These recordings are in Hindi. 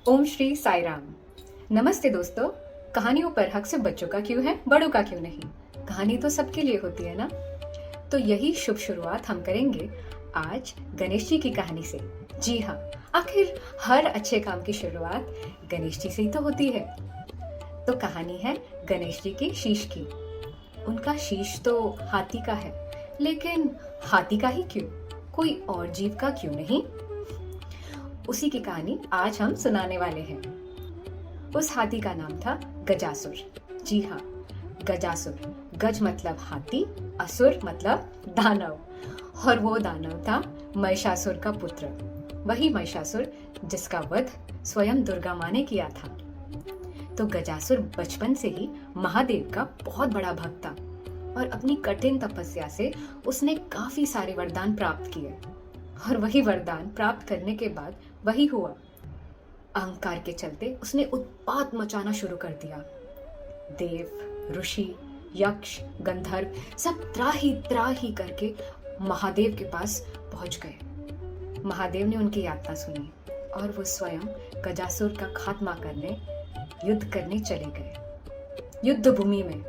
ओम श्री साई राम। नमस्ते दोस्तों। कहानियों पर हक सिर्फ बच्चों का क्यों है, बड़ों का क्यों नहीं? कहानी तो सबके लिए होती है ना। तो यही शुभ शुरुआत हम करेंगे आज गणेश जी की कहानी से। जी हाँ, आखिर हर अच्छे काम की शुरुआत गणेश जी से ही तो होती है। तो कहानी है गणेश जी के शीश की। उनका शीश तो हाथी का है, लेकिन हाथी का ही क्यों, कोई और जीव का क्यों नहीं? उसी की कहानी आज हम सुनाने वाले हैं। उस हाथी का नाम था गजासुर। जी हाँ, गजासुर। गज मतलब हाथी, असुर मतलब दानव। और वो दानव था महिषासुर का पुत्र, वही महिषासुर जिसका वध स्वयं दुर्गा माँ ने किया था। तो गजासुर बचपन से ही महादेव का बहुत बड़ा भक्त था और अपनी कठिन तपस्या से उसने काफी सारे वरदान प्राप्त किए। और वही वरदान प्राप्त करने के बाद वही हुआ, अहंकार के चलते उसने उत्पात मचाना शुरू कर दिया। देव, ऋषि, यक्ष, गंधर्व सब त्राही त्राही करके महादेव के पास पहुंच गए। महादेव ने उनकी यातना सुनी और वो स्वयं गजासुर का खात्मा करने युद्ध करने चले गए। युद्ध भूमि में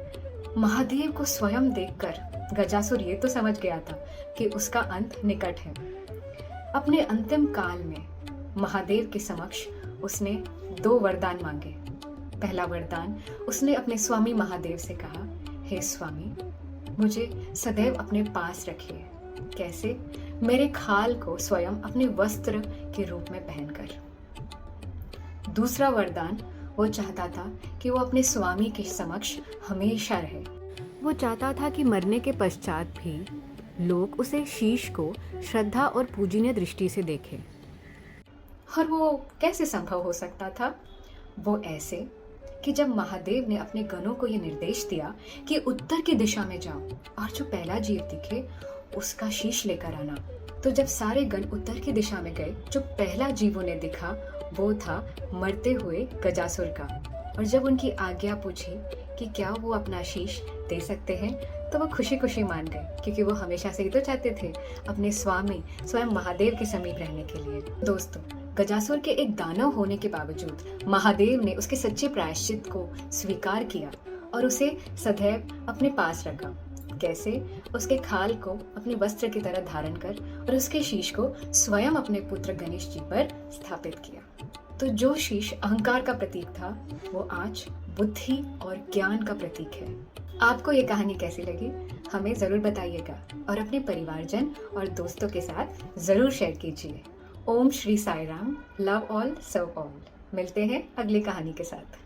महादेव को स्वयं देखकर गजासुर ये तो समझ गया था कि उसका अंत निकट है। अपने अंतिम काल में महादेव के समक्ष उसने 2 वरदान मांगे। पहला वरदान उसने अपने स्वामी महादेव से कहा, हे स्वामी, मुझे सदैव अपने पास रखिए। कैसे? मेरे खाल को स्वयं अपने वस्त्र के रूप में पहनकर। दूसरा वरदान वो चाहता था कि वो अपने स्वामी के समक्ष हमेशा रहे। वो चाहता था कि मरने के पश्चात भी लोग उसे शीश को श्रद्धा और पूजनीय दृष्टि से देखें। और वो कैसे संभव हो सकता था? वो ऐसे कि जब महादेव ने अपने गणों को ये निर्देश दिया कि उत्तर की दिशा में जाओ और जो पहला जीव दिखे उसका शीश लेकर आना, तो जब सारे गण उत्तर की दिशा में गए, जो पहला जीव उन्हें दिखा वो था मरते हुए गजासुर का। और जब उनकी आज्ञा पूछी कि क्या वो अपना शीश दे सकते हैं, तो वो खुशी खुशी मान गए, क्योंकि वो हमेशा से ही तो चाहते थे अपने स्वामी स्वयं महादेव के समीप रहने के लिए। दोस्तों, गजासुर के एक दानव होने के बावजूद महादेव ने उसके सच्चे प्रायश्चित को स्वीकार किया और उसे सदैव अपने पास रखा। कैसे? उसके खाल को अपने वस्त्र की तरह धारण कर और उसके शीश को स्वयं अपने पुत्र गणेश जी पर स्थापित किया। तो जो शीश अहंकार का प्रतीक था, वो आज बुद्धि और ज्ञान का प्रतीक है। आपको ये कहानी कैसी लगी हमें जरूर बताइएगा और अपने परिवारजन और दोस्तों के साथ जरूर शेयर कीजिए। ओम श्री साई राम। लव ऑल, सर्व ऑल। मिलते हैं अगली कहानी के साथ।